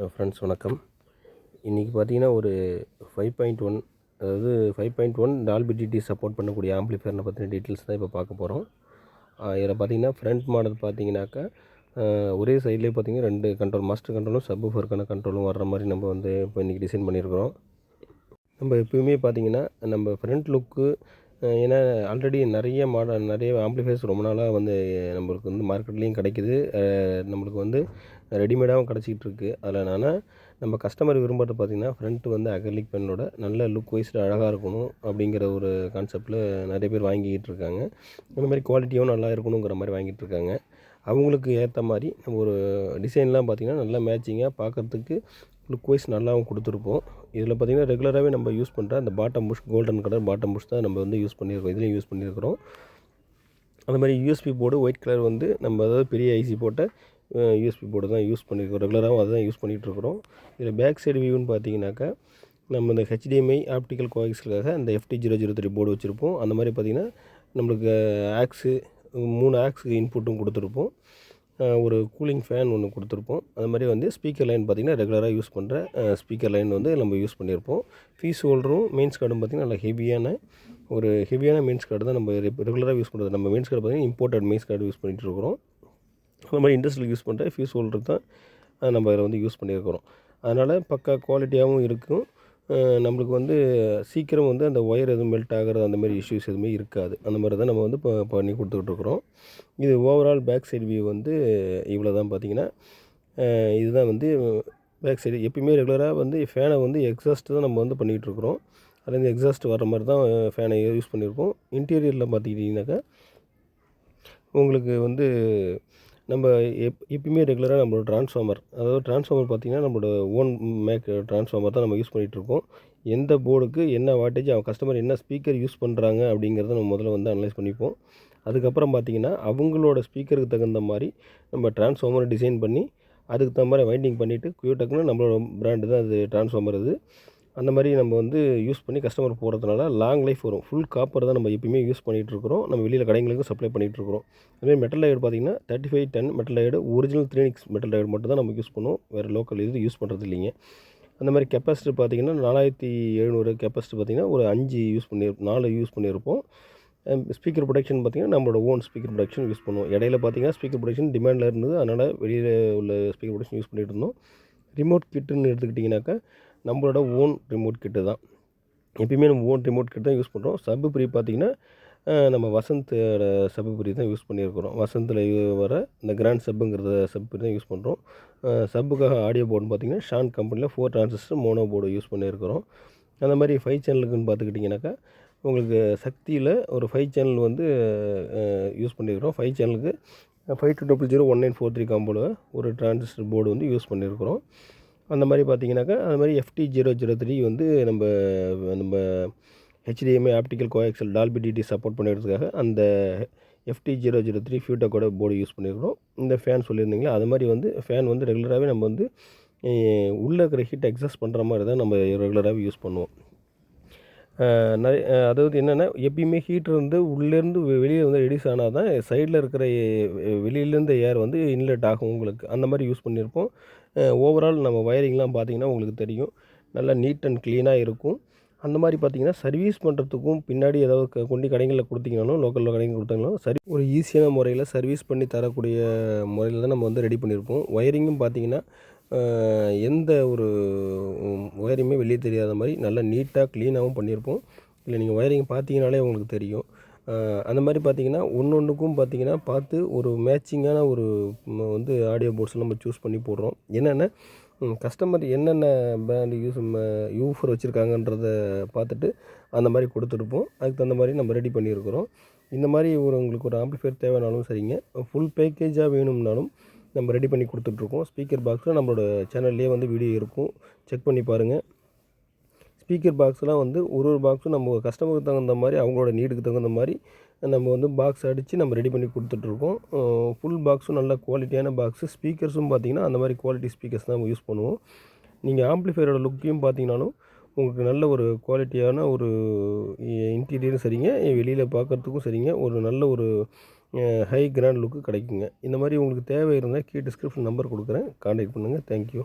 Friends வணக்கம். இன்றைக்கி பார்த்தீங்கன்னா ஒரு 5.1 அதாவது 5.1 டால்பி டிடி சப்போர்ட் பண்ணக்கூடிய ஆம்ப்ளிஃபையரை பற்றின டீட்டெயில்ஸ் தான் இப்போ பார்க்க போகிறோம். இதில் பார்த்தீங்கன்னா ஃப்ரண்ட் மாடல் பார்த்தீங்கன்னாக்கா ஒரே சைட்லேயே பார்த்தீங்கன்னா 2 கண்ட்ரோல், மாஸ்டர் கண்ட்ரோலும் சப்வூஃபருக்கான கண்ட்ரோலும் வர்ற மாதிரி நம்ம வந்து இப்போ இன்றைக்கி டிசைன் பண்ணியிருக்கிறோம். நம்ம எப்பயுமே பார்த்தீங்கன்னா நம்ம ஃப்ரண்ட் லுக்கு ஏன்னா ஆல்ரெடி நிறைய ஆம்ப்ளிஃபையர்ஸ் ரொம்ப நாளாக வந்து நம்மளுக்கு வந்து மார்க்கெட்லேயும் கிடைக்குது, நம்மளுக்கு வந்து ரெடிமேடாகவும் கிடச்சிக்கிட்டு இருக்குது. அதில் என்னென்னா நம்ம கஸ்டமர் விரும்புகிறது பார்த்திங்கன்னா ஃப்ரண்ட்டு வந்து அக்ரிலிக் பென்னோட நல்ல லுக் வைஸ்டு அழகாக இருக்கணும் அப்படிங்கிற ஒரு கான்செப்டில் நிறைய பேர் வாங்கிக்கிட்டு இருக்காங்க. இந்த மாதிரி குவாலிட்டியும் நல்லா இருக்கணுங்கிற மாதிரி வாங்கிட்டு இருக்காங்க. அவங்களுக்கு ஏற்ற மாதிரி நம்ம ஒரு டிசைன்லாம் பார்த்திங்கன்னா நல்லா மேட்சிங்காக பார்க்குறதுக்கு லுக் வைஸ் நல்லாவும் கொடுத்துருப்போம். இதில் பார்த்திங்கன்னா ரெகுலராகவே நம்ம யூஸ் பண்ணுற அந்த bottom push, golden colour bottom push தான் நம்ம வந்து யூஸ் பண்ணியிருக்கோம். இதுலேயும் யூஸ் பண்ணியிருக்கிறோம். அந்த மாதிரி யூஎஸ்பி போர்டு ஒயிட் கலர் வந்து நம்ம அதாவது பெரிய ஐசி போட்ட யூஎஸ்பி போர்டு தான் யூஸ் பண்ணியிருக்கோம். ரெகுலராகவும் அதுதான் யூஸ் பண்ணிகிட்ருக்குறோம். இதில் பேக் சைடு வியூன்னு பார்த்தீங்கன்னாக்கா நம்ம இந்த HDMI ஆப்டிக்கல் கோஆக்ஸலுக்காக அந்த FT003 போர்டு வச்சுருப்போம். அந்த மாதிரி பார்த்திங்கன்னா நம்மளுக்கு ஆக்ஸு 3 ஆக்ஸு இன்புட்டும் கொடுத்துருப்போம். ஒரு கூலிங் ஃபேன் ஒன்று கொடுத்துருப்போம். அது மாதிரி வந்து ஸ்பீக்கர் லைன் பார்த்திங்கன்னா ரெகுலராக யூஸ் பண்ணுற ஸ்பீக்கர் லைன் வந்து நம்ம யூஸ் பண்ணியிருப்போம். ஃபீஸ் ஹோல்டரும் மெயின்ஸ் கார்டும் பார்த்திங்கன்னா நல்லா ஹெவியான மெயின்ஸ் கார்டு தான் நம்ம ரெகுலராக யூஸ் பண்ணுறது. நம்ம மெயின்ஸ் கார்டு பார்த்திங்கன்னா இம்போர்ட்டட் மெயின்ஸ் கார்டு யூஸ் பண்ணிகிட்ருக்குறோம். அந்த மாதிரி இண்டஸ்ட்ரியில் யூஸ் பண்ணுற ஃபியூஸ் ஹோல்டர் தான் நம்ம இதில் வந்து யூஸ் பண்ணியிருக்கிறோம். அதனால் பக்கா குவாலிட்டியாகவும் இருக்கும். நம்மளுக்கு வந்து சீக்கிரம் வந்து அந்த ஒயர் எதுவும் மெல்ட் ஆகிறது அந்த மாதிரி இஷ்யூஸ் எதுவுமே இருக்காது. அந்த மாதிரி தான் நம்ம வந்து இப்போ பண்ணி கொடுத்துட்ருக்குறோம். இது ஓவரால் பேக் சைடு வியூ வந்து இவ்வளோ தான். பார்த்திங்கன்னா இதுதான் வந்து பேக் சைடு. எப்பயுமே ரெகுலராக வந்து ஃபேனை வந்து எக்ஸாஸ்ட்டு தான் நம்ம வந்து பண்ணிகிட்ருக்குறோம். அதுலேருந்து எக்ஸாஸ்ட் வர்ற மாதிரி தான் ஃபேனை யூஸ் பண்ணியிருக்கோம். இன்டீரியரில் பார்த்துக்கிட்டிங்கனாக்கா உங்களுக்கு வந்து நம்ம எப்பயுமே ரெகுலராக நம்மளோட ட்ரான்ஸ்ஃபார்மர் பார்த்திங்கன்னா நம்மளோட ஓன் ட்ரான்ஸ்ஃபார்மர் தான் நம்ம யூஸ் பண்ணிகிட்ருக்கோம். எந்த போர்டுக்கு என்ன வாட்டேஜ் கஸ்டமர் என்ன ஸ்பீக்கர் யூஸ் பண்ணுறாங்க அப்படிங்கிறத நம்ம முதல்ல வந்து அனலைஸ் பண்ணிப்போம். அதுக்கப்புறம் பார்த்திங்கன்னா அவங்களோட ஸ்பீக்கருக்கு தகுந்த மாதிரி நம்ம ட்ரான்ஸ்ஃபார்மரை டிசைன் பண்ணி அதுக்கு தகுந்த மாதிரி வைண்டிங் பண்ணிவிட்டு கியூடெக்னு நம்மளோட பிராண்டு தான் அது ட்ரான்ஸ்ஃபார்மர். இது அந்த மாதிரி நம்ம வந்து யூஸ் பண்ணி கஸ்டமர் போகிறதுனால லாங் லைஃப் வரும். ஃபுல் காப்பர் தான் நம்ம எப்பயுமே யூஸ் பண்ணிகிட்ருக்குறோம். நம்ம வெளியில் கடைங்களுக்கும் சப்ளை பண்ணிகிட்ருக்குறோம். அதுமாதிரி மெட்டல் டயோடு பார்த்திங்கன்னா 3510 metal diode, original 3X metal diode மட்டும் தான் நம்ம யூஸ் பண்ணுவோம். வேறு லோக்கல் இது யூஸ் பண்ணுறது இல்லைங்க. அந்த மாதிரி கெப்பாசிட்டர் பார்த்திங்கன்னா 4700 கெப்பாசிட்டர் பார்த்திங்கன்னா ஒரு 4 யூஸ் பண்ணியிருப்போம். ஸ்பீக்கர் ப்ரொடக்ஷன் பார்த்திங்கன்னா நம்மளோட ஓன் ஸ்பீக்கர் ப்ரொடக்ஷன் யூஸ் பண்ணுவோம். இடையில பார்த்திங்கன்னா ஸ்பீக்கர் ப்ரொடக்ஷன் டிமாண்டில் இருந்தது, அதனால் வெளியில் உள்ள ஸ்பீக்கர் ப்ரொடக்ஷன் யூஸ் பண்ணிகிட்டு இருந்தோம். ரிமோட் கிட்டுன்னு எடுத்துக்கிட்டிங்கனாக்கா நம்மளோட ஓன் ரிமோட் கிட்டு தான். எப்பயுமே நம்ம ஓன் ரிமோட் கிட் தான் யூஸ் பண்ணுறோம். சப்பு ப்ரீ பார்த்திங்கன்னா நம்ம வசந்தோட சப்பு ப்ரீ தான் யூஸ் பண்ணியிருக்கிறோம். வசந்தில் வர இந்த கிராண்ட் சப்புங்கிறத சப்பு ப்ரீ தான் யூஸ் பண்ணுறோம். சப்புக்காக ஆடியோ போர்டுன்னு பார்த்திங்கன்னா ஷான் கம்பெனியில் 4 டிரான்சிஸ்டர் மோனோ போர்டு யூஸ் பண்ணியிருக்கிறோம். அந்த மாதிரி 5 சேனலுக்குன்னு பார்த்துக்கிட்டிங்கனாக்கா உங்களுக்கு சக்தியில் ஒரு 5 சேனல் வந்து யூஸ் பண்ணியிருக்கிறோம். 5 சேனலுக்கு 52001943 காம்போட ஒரு டிரான்சிஸ்டர் போர்டு வந்து யூஸ் பண்ணியிருக்கிறோம். அந்த மாதிரி பார்த்திங்கனாக்கா அது மாதிரி FT003 வந்து நம்ம HDMI optical coaxial Dolby DD support பண்ணுறதுக்காக அந்த FT003 ஃபியூட்டக்கோட போர்டு யூஸ் பண்ணியிருக்கிறோம். இந்த ஃபேன் சொல்லியிருந்தீங்களா, அது மாதிரி வந்து ஃபேன் வந்து ரெகுலராகவே நம்ம வந்து உள்ளே இருக்கிற ஹீட் எக்ஸாஸ்ட் பண்ணுற மாதிரி தான் நம்ம ரெகுலராகவே யூஸ் பண்ணுவோம். அதாவது என்னென்னா எப்பயுமே ஹீட்ரு வந்து உள்ளேருந்து வெளியே வந்து ரெடியூஸ் ஆனால் தான் சைடில் இருக்கிற வெளியிலேருந்து ஏர் வந்து இன்லெட் ஆகும் உங்களுக்கு. அந்த மாதிரி யூஸ் பண்ணியிருப்போம். ஓவரால் நம்ம வயரிங்லாம் பார்த்திங்கன்னா உங்களுக்கு தெரியும், நல்லா நீட் அண்ட் க்ளீனாக இருக்கும். அந்த மாதிரி பார்த்திங்கன்னா சர்வீஸ் பண்ணுறதுக்கும் பின்னாடி ஏதாவது கொண்டு கடைகளில் கொடுத்திங்கனாலும், லோக்கலில் கடைகள் கொடுத்தாங்கனாலும் ஒரு ஈஸியான முறையில் சர்வீஸ் பண்ணி தரக்கூடிய முறையில் தான் நம்ம வந்து ரெடி பண்ணியிருப்போம். ஒயரிங்கும் பார்த்திங்கன்னா எந்த ஒரு ஒயரிங்குமே வெளியே தெரியாத மாதிரி நல்லா நீட்டாக க்ளீனாகவும் பண்ணியிருப்போம். இல்லை நீங்கள் ஒயரிங் பார்த்தீங்கனாலே உங்களுக்கு தெரியும். அந்த மாதிரி பார்த்திங்கன்னா ஒன்றுக்கும் பார்த்திங்கன்னா பார்த்து ஒரு மேட்சிங்கான ஒரு வந்து ஆடியோ போர்ட்ஸ் நம்ம சூஸ் பண்ணி போடுறோம். என்னென்னா கஸ்டமர் என்னென்ன பிராண்டு யூஃபர் வச்சுருக்காங்கன்றத பார்த்துட்டு அந்த மாதிரி கொடுத்துருப்போம். அதுக்கு தகுந்த மாதிரி நம்ம ரெடி பண்ணியிருக்கிறோம். இந்த மாதிரி உங்களுக்கு ஒரு ஆம்ப்ளிஃபையர் தேவைனாலும் சரிங்க, ஃபுல் பேக்கேஜாக வேணும்னாலும் நம்ம ரெடி பண்ணி கொடுத்துட்ருக்கோம். ஸ்பீக்கர் பாக்ஸில் நம்மளோட சேனல்லேயே வந்து வீடியோ இருக்கும், செக் பண்ணி பாருங்கள். ஸ்பீக்கர் பாக்ஸ்லாம் வந்து ஒரு பாக்ஸும் நம்ம கஸ்டமருக்கு தகுந்த மாதிரி அவங்களோட நீடுக்கு தகுந்த மாதிரி நம்ம வந்து பாக்ஸ் அடித்து நம்ம ரெடி பண்ணி கொடுத்துட்ருக்கோம். ஃபுல் பாக்ஸும் நல்ல குவாலிட்டியான பாக்ஸு. ஸ்பீக்கர்ஸும் பார்த்திங்கன்னா அந்த மாதிரி குவாலிட்டி ஸ்பீக்கர்ஸ் தான் நம்ம யூஸ் பண்ணுவோம். நீங்கள் ஆம்ப்ளிஃபையரோட லுக்கையும் பார்த்திங்கனாலும் உங்களுக்கு நல்ல ஒரு குவாலிட்டியான ஒரு இன்டீரியரும் சரிங்க, வெளியில் பார்க்குறதுக்கும் சரிங்க, ஒரு நல்ல ஒரு ஹை கிராண்ட் லுக்கு கிடைக்குங்க. இந்த மாதிரி உங்களுக்கு தேவை இருந்தால் டிஸ்கிரிப்ஷன் நம்பர் கொடுக்குறேன், கான்டாக்ட் பண்ணுங்கள். தேங்க்யூ.